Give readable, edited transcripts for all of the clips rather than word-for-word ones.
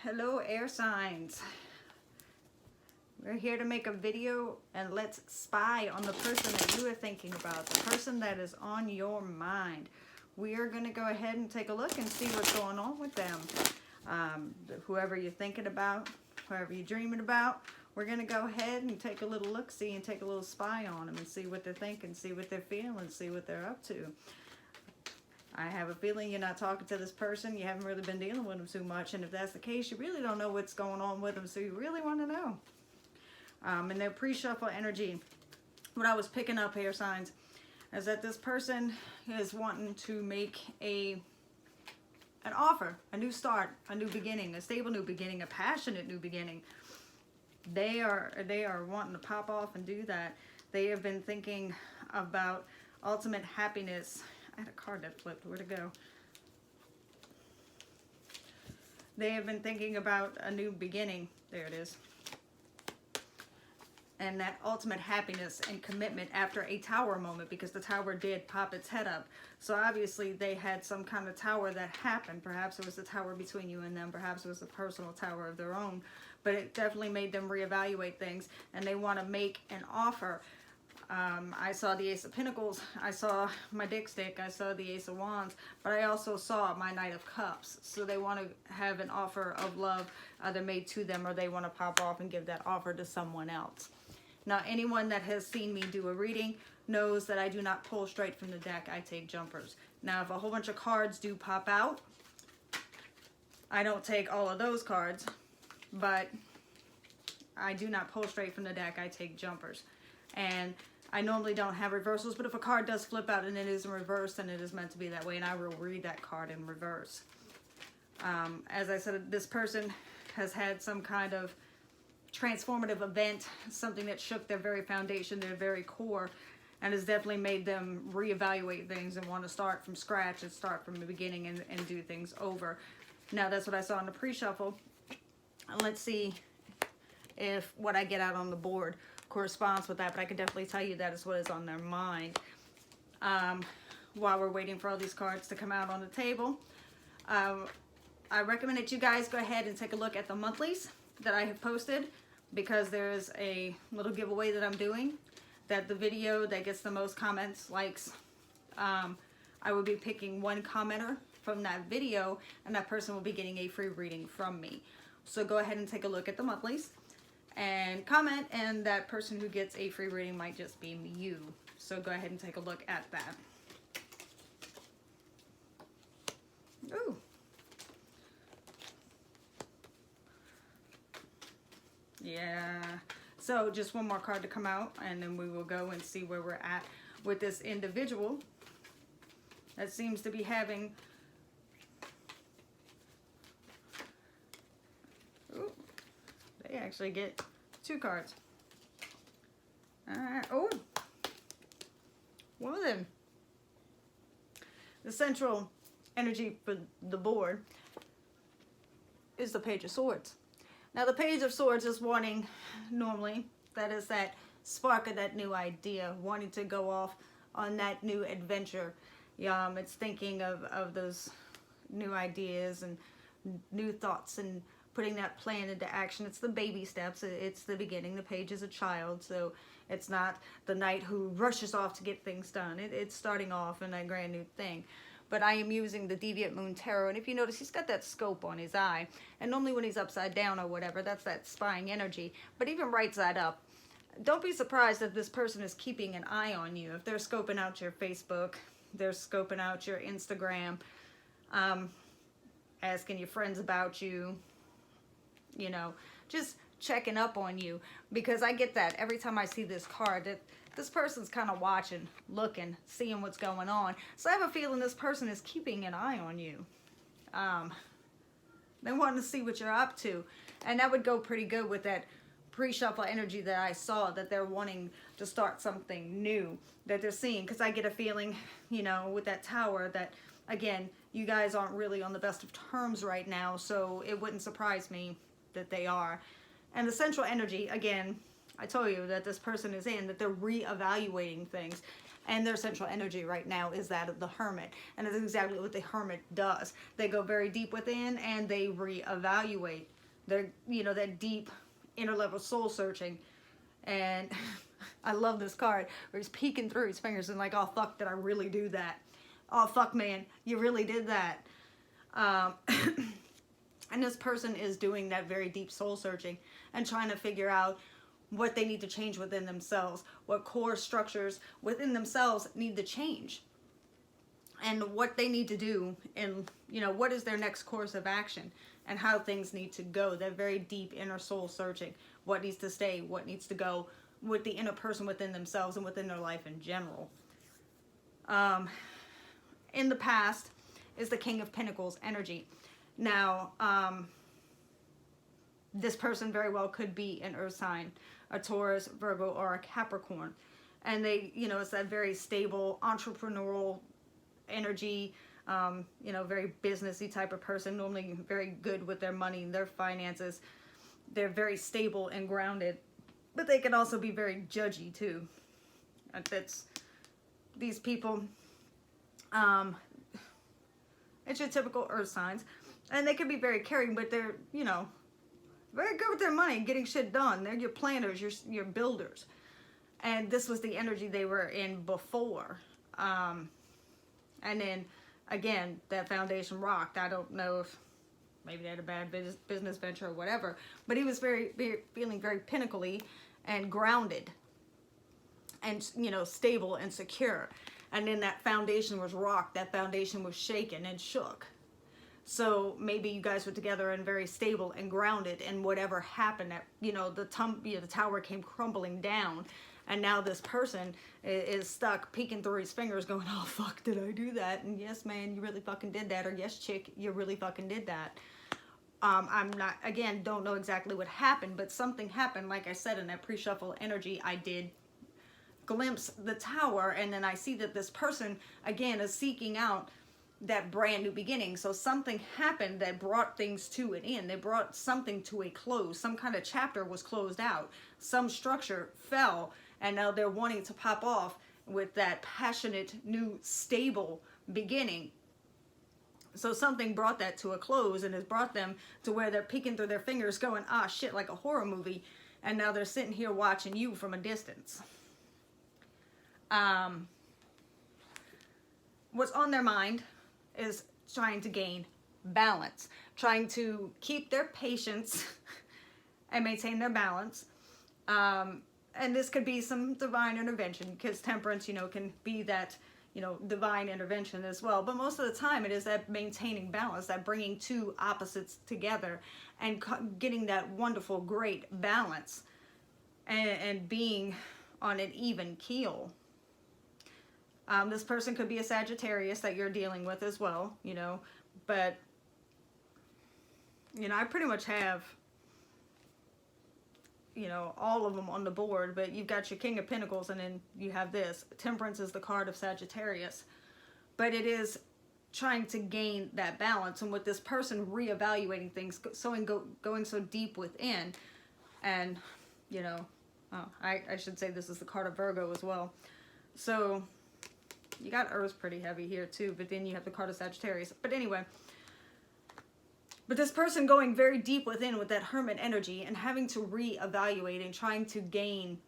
Hello, air signs. We're here to make a video and let's spy on the person that you are thinking about, the person that is on your mind. We are going to go ahead and take a look and see what's going on with them. Whoever you're thinking about, whoever you're dreaming about, we're going to go ahead and take a little look-see and take a little spy on them and see what they're thinking, see what they're feeling, see what they're up to. I have a feeling you're not talking to this person. You haven't really been dealing with them too much. And if that's the case, you really don't know what's going on with them. So you really want to know. In their pre-shuffle energy, what I was picking up here, signs, is that this person is wanting to make an offer, a new start, a new beginning, a stable new beginning, a passionate new beginning. They are wanting to pop off and do that. They have been thinking about ultimate happiness. I had a card that flipped. Where'd it go? They have been thinking about a new beginning. There it is. And that ultimate happiness and commitment after a tower moment, because the tower did pop its head up. So obviously they had some kind of tower that happened. Perhaps it was a tower between you and them. Perhaps it was a personal tower of their own. But it definitely made them reevaluate things. And they want to make an offer. I saw the Ace of Pentacles, I saw my dick stick, I saw the Ace of Wands, but I also saw my Knight of Cups. So they want to have an offer of love either made to them, or they want to pop off and give that offer to someone else. Now, anyone that has seen me do a reading knows that I do not pull straight from the deck. I take jumpers. Now, if a whole bunch of cards do pop out, I don't take all of those cards, but I do not pull straight from the deck. I take jumpers. And I normally don't have reversals, but if a card does flip out and it is in reverse, then it is meant to be that way, and I will read that card in reverse. As I said, this person has had some kind of transformative event, something that shook their very foundation, their very core, and has definitely made them reevaluate things and want to start from scratch and start from the beginning and do things over. Now, that's what I saw in the pre-shuffle. Let's see if what I get out on the board corresponds with that, but I can definitely tell you that is what is on their mind. While we're waiting for all these cards to come out on the table, I recommend that you guys go ahead and take a look at the monthlies that I have posted, because there is a little giveaway that I'm doing, that the video that gets the most comments, likes, I will be picking one commenter from that video, and that person will be getting a free reading from me. So go ahead and take a look at the monthlies and comment, and that person who gets a free reading might just be you. So go ahead and take a look at that. Ooh. Yeah. So just one more card to come out, and then we will go and see where we're at with this individual that seems to be having... Ooh. They actually get two cards. Alright. Oh! One of them. The central energy for the board is the Page of Swords. Now, the Page of Swords is wanting, normally, that is that spark of that new idea, wanting to go off on that new adventure. It's thinking of those new ideas and new thoughts and putting that plan into action. It's the baby steps. It's the beginning. The Page is a child, so it's not the knight who rushes off to get things done. It's starting off in that grand new thing. But I am using the Deviant Moon Tarot, and if you notice, he's got that scope on his eye. And normally when he's upside down or whatever, that's that spying energy. But even right side up, don't be surprised if this person is keeping an eye on you. If they're scoping out your Facebook, they're scoping out your Instagram, asking your friends about you, you know, just checking up on you. Because I get that every time I see this card, that this person's kind of watching, looking, seeing what's going on. So I have a feeling this person is keeping an eye on you. They're wanting to see what you're up to. And that would go pretty good with that pre-shuffle energy that I saw, that they're wanting to start something new that they're seeing. Because I get a feeling, you know, with that tower that, again, you guys aren't really on the best of terms right now. So it wouldn't surprise me that they are. And the central energy, again, I told you that this person is in, that they're reevaluating things. And their central energy right now is that of the Hermit. And that's exactly what the Hermit does. They go very deep within and they reevaluate. They're, you know, that deep inner level soul searching. And I love this card where he's peeking through his fingers and like, oh fuck, did I really do that? Oh fuck, man, you really did that. And this person is doing that very deep soul searching and trying to figure out what they need to change within themselves, what core structures within themselves need to change, and what they need to do, and you know, what is their next course of action, and how things need to go. That very deep inner soul searching, what needs to stay, what needs to go with the inner person within themselves and within their life in general. In the past is the King of Pentacles energy. Now, this person very well could be an earth sign, a Taurus, Virgo, or a Capricorn. And they, you know, it's that very stable, entrepreneurial energy, you know, very businessy type of person, normally very good with their money and their finances. They're very stable and grounded, but they can also be very judgy too. That's these people, it's your typical earth signs. And they can be very caring, but they're, you know, very good with their money, getting shit done. They're your planners, your builders. And this was the energy they were in before. And then, again, that foundation rocked. I don't know if maybe they had a bad business venture or whatever. But he was feeling very pinnacle-y and grounded. And, you know, stable and secure. And then that foundation was rocked. That foundation was shaken and shook. So maybe you guys were together and very stable and grounded, and whatever happened, that, you know, the tower came crumbling down, and now this person is stuck peeking through his fingers going, oh fuck, did I do that? And yes man, you really fucking did that. Or yes chick, you really fucking did that. I'm not, again, don't know exactly what happened, but something happened. Like I said, in that pre-shuffle energy, I did glimpse the tower, and then I see that this person again is seeking out that brand new beginning. So something happened that brought things to an end. They brought something to a close. Some kind of chapter was closed out. Some structure fell, and now they're wanting to pop off with that passionate, new, stable beginning. So something brought that to a close, and has brought them to where they're peeking through their fingers going, ah shit, like a horror movie. And now they're sitting here watching you from a distance. What's on their mind is trying to gain balance, trying to keep their patience and maintain their balance. And this could be some divine intervention, because temperance, you know, can be that, you know, divine intervention as well. But most of the time it is that maintaining balance, that bringing two opposites together and getting that wonderful, great balance and being on an even keel. This person could be a Sagittarius that you're dealing with as well, you know, but, you know, I pretty much have, you know, all of them on the board, but you've got your King of Pentacles, and then you have this. Temperance is the card of Sagittarius, but it is trying to gain that balance. And with this person reevaluating things, going so deep within, and, you know, I should say this is the card of Virgo as well. So you got Earth pretty heavy here too, but then you have the card of Sagittarius. But anyway, but this person going very deep within with that Hermit energy and having to reevaluate and trying to gain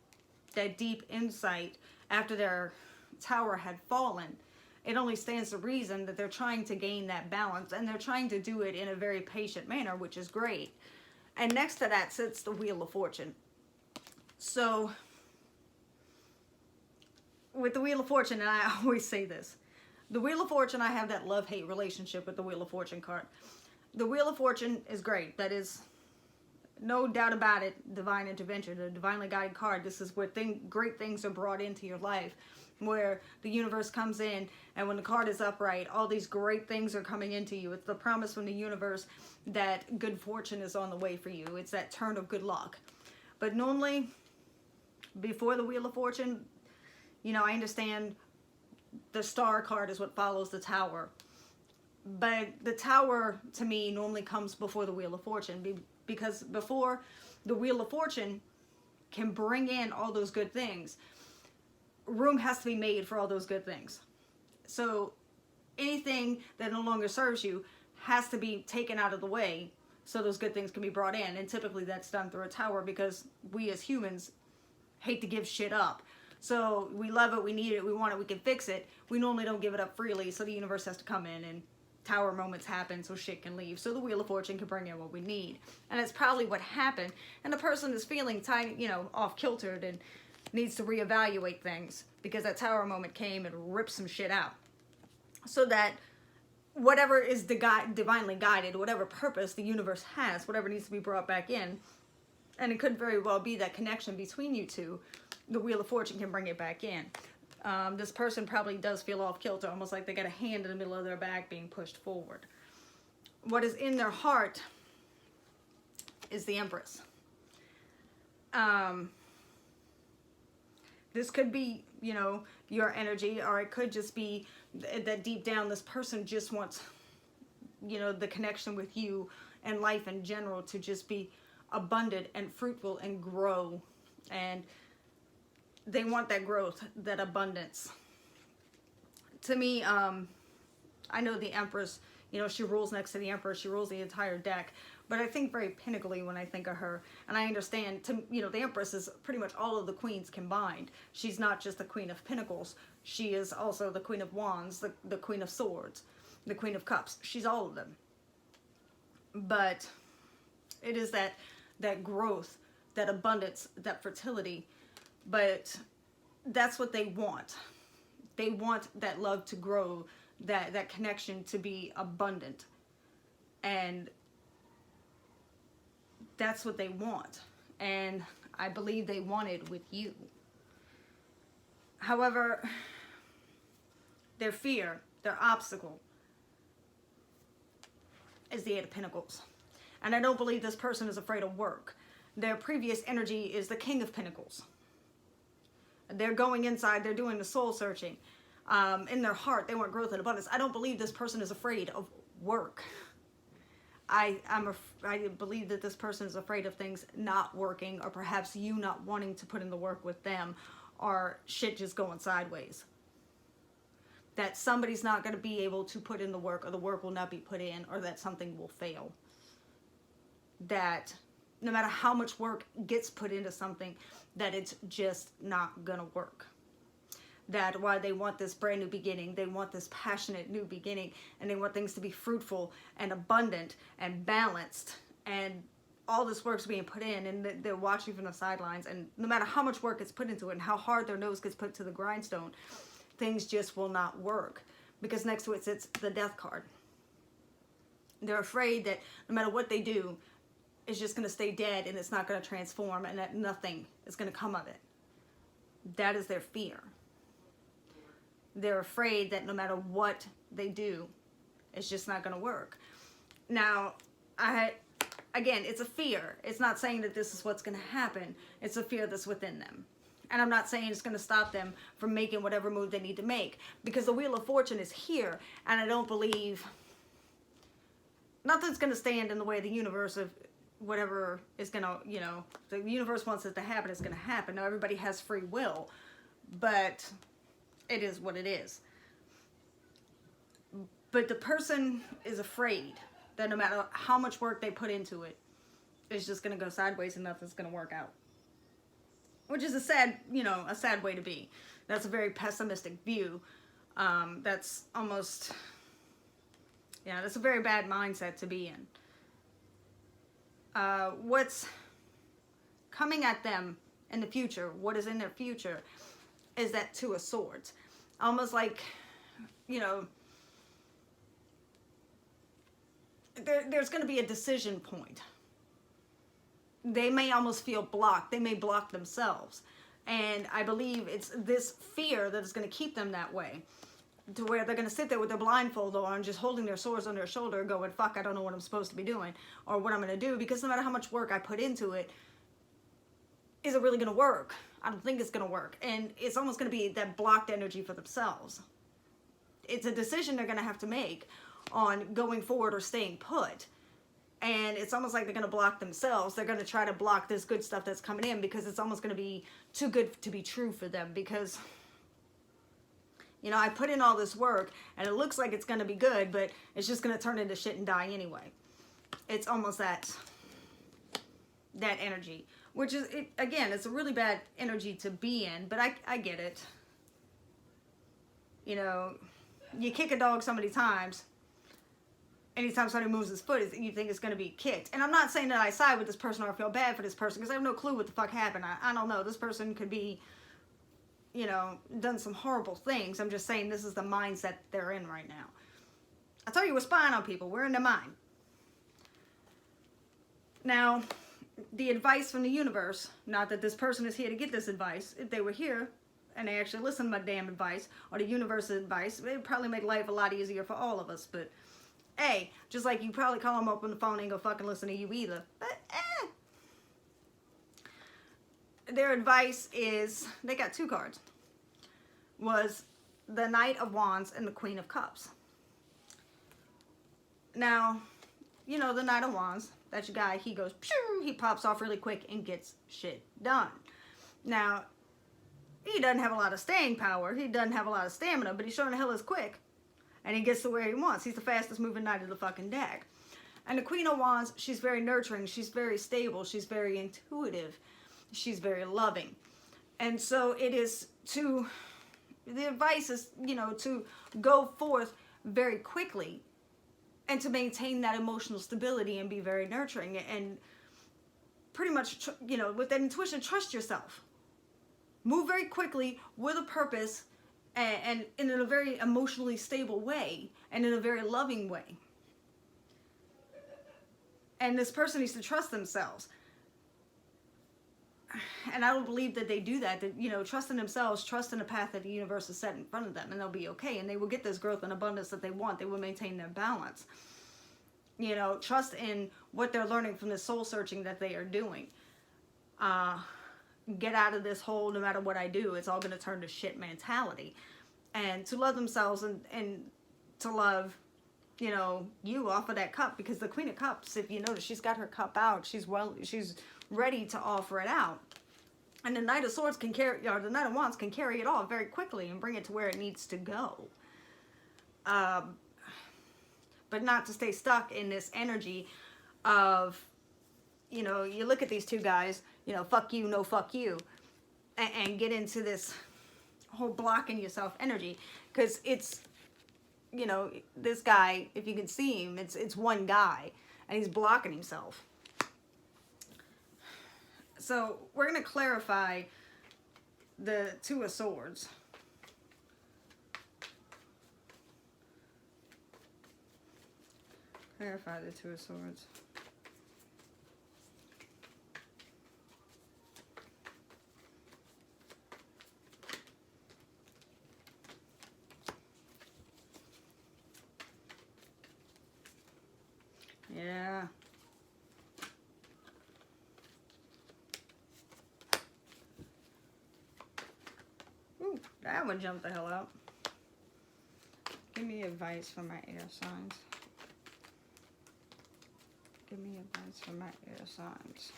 that deep insight after their tower had fallen, it only stands to reason that they're trying to gain that balance, and they're trying to do it in a very patient manner, which is great. And next to that sits the Wheel of Fortune. So with the Wheel of Fortune, and I always say this, the Wheel of Fortune, I have that love-hate relationship with the Wheel of Fortune card. The Wheel of Fortune is great. That is, no doubt about it, divine intervention, a divinely guided card. This is where great things are brought into your life, where the universe comes in, and when the card is upright, all these great things are coming into you. It's the promise from the universe that good fortune is on the way for you. It's that turn of good luck. But normally, before the Wheel of Fortune, you know, I understand the Star card is what follows the Tower. But the Tower, to me, normally comes before the Wheel of Fortune. Because before the Wheel of Fortune can bring in all those good things, room has to be made for all those good things. So anything that no longer serves you has to be taken out of the way so those good things can be brought in. And typically that's done through a tower, because we as humans hate to give shit up. So we love it, we need it, we want it, we can fix it. We normally don't give it up freely, so the universe has to come in, and tower moments happen so shit can leave. So the Wheel of Fortune can bring in what we need. And that's probably what happened. And the person is feeling tiny, you know, off-kiltered and needs to reevaluate things, because that tower moment came and ripped some shit out. So that whatever is divinely guided, whatever purpose the universe has, whatever needs to be brought back in, and it could very well be that connection between you two, the Wheel of Fortune can bring it back in. This person probably does feel off kilter, almost like they got a hand in the middle of their back being pushed forward. What is in their heart is the Empress. This could be, you know, your energy, or it could just be that deep down this person just wants, you know, the connection with you and life in general to just be abundant and fruitful and grow. And they want that growth, that abundance. To me, I know the Empress, you know, she rules next to the Emperor. She rules the entire deck. But I think very pinnacly when I think of her. And I understand, you know, the Empress is pretty much all of the queens combined. She's not just the Queen of Pentacles. She is also the Queen of Wands, the Queen of Swords, the Queen of Cups. She's all of them. But it is that growth, that abundance, that fertility. But that's what they want. They want that love to grow, that connection to be abundant. And that's what they want. And I believe they want it with you. However, their fear, their obstacle is the Eight of Pentacles. And I don't believe this person is afraid of work. Their previous energy is the King of Pentacles. They're going inside, they're doing the soul searching. In their heart, they want growth and abundance. I don't believe this person is afraid of work. I believe that this person is afraid of things not working, or perhaps you not wanting to put in the work with them, or shit just going sideways. That somebody's not going to be able to put in the work, or the work will not be put in, or that something will fail. That no matter how much work gets put into something, that it's just not gonna work. That why they want this brand new beginning, they want this passionate new beginning, and they want things to be fruitful and abundant and balanced, and all this work's being put in, and they're watching from the sidelines, and no matter how much work is put into it and how hard their nose gets put to the grindstone, things just will not work, because next to it sits the Death card. They're afraid that no matter what they do, it's just going to stay dead, and it's not going to transform, and that nothing is going to come of it. That is their fear. They're afraid that no matter what they do, it's just not going to work. Now, again, it's a fear. It's not saying that this is what's going to happen. It's a fear that's within them. And I'm not saying it's going to stop them from making whatever move they need to make, because the Wheel of Fortune is here, and I don't believe nothing's going to stand in the way of the universe of whatever is going to, you know, the universe wants it to happen, it's going to happen. Now, everybody has free will, but it is what it is. But the person is afraid that no matter how much work they put into it, it's just going to go sideways and nothing's going to work out. Which is a sad, you know, a sad way to be. That's a very pessimistic view. That's almost, yeah, that's a very bad mindset to be in. What's coming at them in the future, what is in their future, is that Two of Swords. Almost like, you know, there's going to be a decision point. They may almost feel blocked. They may block themselves. And I believe it's this fear that is going to keep them that way. To where they're going to sit there with their blindfold on, just holding their swords on their shoulder, going, fuck, I don't know what I'm supposed to be doing, or what I'm going to do, because no matter how much work I put into it, is it really going to work? I don't think it's going to work. And it's almost going to be that blocked energy for themselves. It's a decision they're going to have to make on going forward or staying put. And it's almost like they're going to block themselves. They're going to try to block this good stuff that's coming in, because it's almost going to be too good to be true for them, because You know, I put in all this work and it looks like it's going to be good, but it's just going to turn into shit and die anyway. It's almost that energy, which is, again, it's a really bad energy to be in, but I get it. You know, you kick a dog so many times, anytime somebody moves his foot, you think it's going to be kicked. And I'm not saying that I side with this person or I feel bad for this person, because I have no clue what the fuck happened. I don't know. This person could be, you know, done some horrible things. I'm just saying this is the mindset they're in right now. I tell you, we're spying on people. We're in their mind. Now, the advice from the universe, not that this person is here to get this advice. If they were here and they actually listened to my damn advice, or the universe's advice, it would probably make life a lot easier for all of us. But, hey, just like you probably call them up on the phone and ain't gonna fucking listen to you either. But, their advice is, they got 2 cards, was the Knight of Wands and the Queen of Cups. Now, you know, the Knight of Wands, that's your guy, he goes, pew, he pops off really quick and gets shit done. Now, he doesn't have a lot of staying power, he doesn't have a lot of stamina, but he sure in the hell is quick. And he gets to where he wants. He's the fastest moving knight of the fucking deck. And the Queen of Wands, she's very nurturing, she's very stable, she's very intuitive, she's very loving. And so it is to, the advice is, you know, to go forth very quickly and to maintain that emotional stability and be very nurturing and pretty much, you know, with that intuition, trust yourself. Move very quickly with a purpose and in a very emotionally stable way and in a very loving way. And this person needs to trust themselves. And I don't believe that they do that, you know, trust in themselves, trust in the path that the universe has set in front of them, and they'll be okay, and they will get this growth and abundance that they want. They will maintain their balance. You know, trust in what they're learning from the soul searching that they are doing. Get out of this hole, no matter what I do, it's all going to turn to shit mentality. And to love themselves and to love, you know, you off of that cup, because the Queen of Cups, if you notice, she's got her cup out, she's ready to offer it out. And the Knight of Swords can carry, or the Knight of Wands can carry it all very quickly and bring it to where it needs to go. But not to stay stuck in this energy of, you know, you look at these 2 guys, you know, fuck you, no fuck you, and get into this whole blocking yourself energy, because it's, you know, this guy, if you can see him, it's one guy, and he's blocking himself. So we're going to clarify the 2 of Swords. Clarify the 2 of Swords. Yeah. Ooh, that one jumped the hell out. Give me advice for my air signs. Give me advice for my air signs.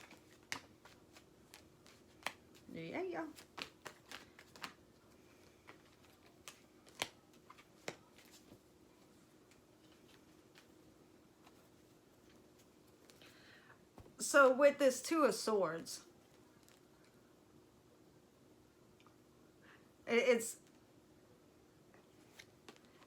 Yeah, yeah. So with this 2 of Swords, it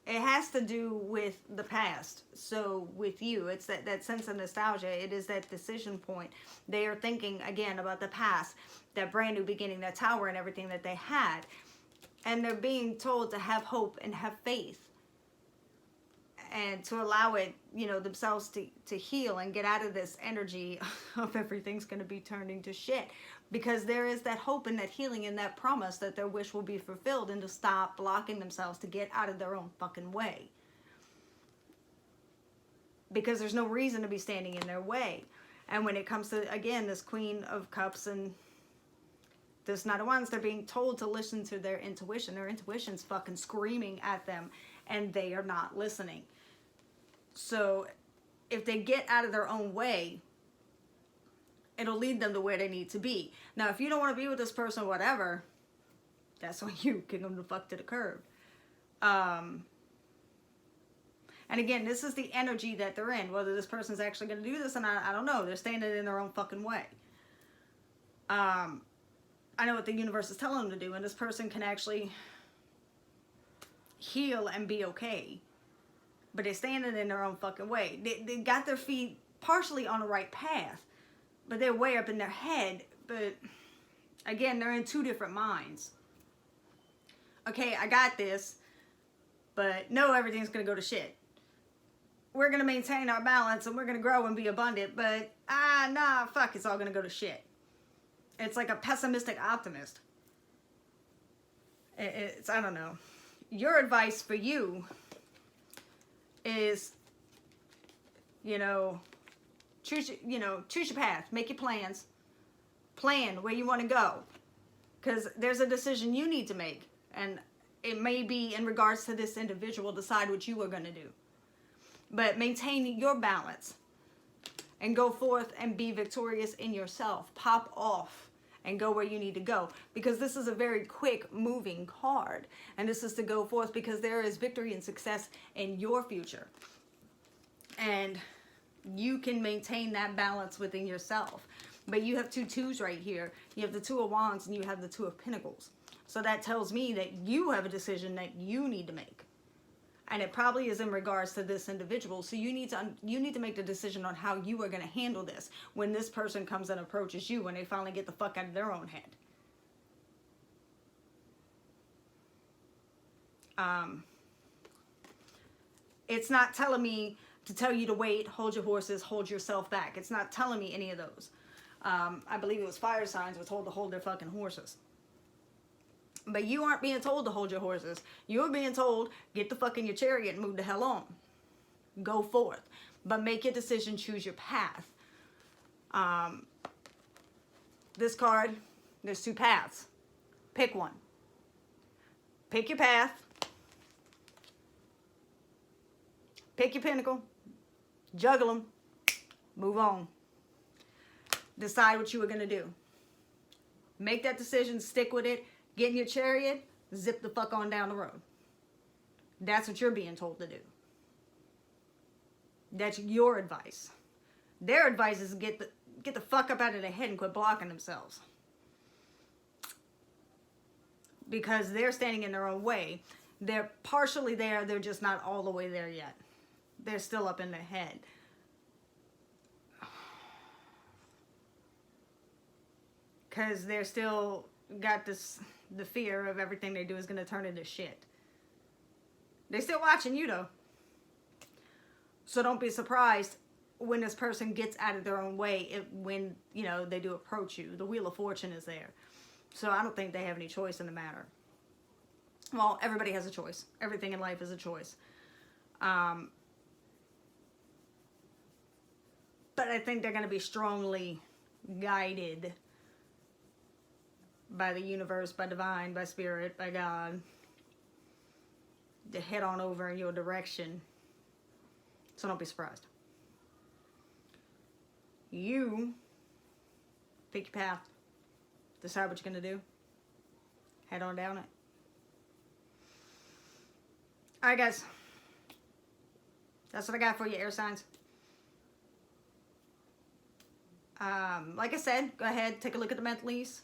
has to do with the past. So with you, it's that sense of nostalgia. It is that decision point. They are thinking again about the past, that brand new beginning, that tower and everything that they had. And they're being told to have hope and have faith. And to allow it, you know, themselves to heal and get out of this energy of everything's going to be turned into shit. Because there is that hope and that healing and that promise that their wish will be fulfilled, and to stop blocking themselves, to get out of their own fucking way. Because there's no reason to be standing in their way. And when it comes to, again, this Queen of Cups and this Knight of Wands, they're being told to listen to their intuition. Their intuition's fucking screaming at them, and they are not listening. So if they get out of their own way, it'll lead them to where they need to be. Now, if you don't want to be with this person or whatever, that's when you kick them the fuck to the curb. And again, this is the energy that they're in. Whether this person's actually going to do this or not, I don't know. They're standing in their own fucking way. I know what the universe is telling them to do, and this person can actually heal and be okay. But they're standing in their own fucking way. They got their feet partially on the right path, but they're way up in their head. But again, they're in two different minds. Okay, I got this, but no, everything's going to go to shit. We're going to maintain our balance and we're going to grow and be abundant, but nah, fuck, it's all going to go to shit. It's like a pessimistic optimist. It's, I don't know. Your advice for you is, choose your path, make your plans, plan where you want to go, because there's a decision you need to make, and it may be in regards to this individual. Decide what you are going to do, but maintain your balance and go forth and be victorious in yourself. Pop off and go where you need to go, because this is a very quick moving card, and this is to go forth because there is victory and success in your future, and you can maintain that balance within yourself. But you have two twos right here. You have the Two of Wands and you have the Two of Pentacles. So that tells me that you have a decision that you need to make, and it probably is in regards to this individual. So you need to make the decision on how you are going to handle this when this person comes and approaches you, when they finally get the fuck out of their own head. It's not telling me to tell you to wait, hold your horses, hold yourself back. It's not telling me any of those. I believe it was fire signs were told to hold their fucking horses. But you aren't being told to hold your horses. You're being told, get the fuck in your chariot and move the hell on. Go forth. But make your decision, choose your path. This card, there's two paths. Pick one. Pick your path. Pick your pinnacle. Juggle them. Move on. Decide what you are going to do. Make that decision. Stick with it. Get in your chariot, zip the fuck on down the road. That's what you're being told to do. That's your advice. Their advice is get the fuck up out of their head and quit blocking themselves. Because they're standing in their own way. They're partially there, they're just not all the way there yet. They're still up in their head. Because they're still got the fear of everything they do is going to turn into shit. They're still watching you though. So don't be surprised when this person gets out of their own way when, they do approach you. The Wheel of Fortune is there. So I don't think they have any choice in the matter. Well, everybody has a choice. Everything in life is a choice. But I think they're going to be strongly guided by the universe, by divine, by spirit, by God, to head on over in your direction. So don't be surprised. You pick your path. Decide what you're going to do. Head on down it. Alright guys. That's what I got for you, air signs. Like I said, go ahead, take a look at the monthlies.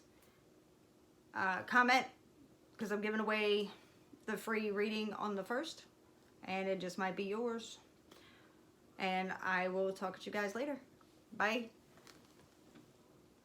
Comment, because I'm giving away the free reading on the 1st, and it just might be yours. And I will talk to you guys later. Bye.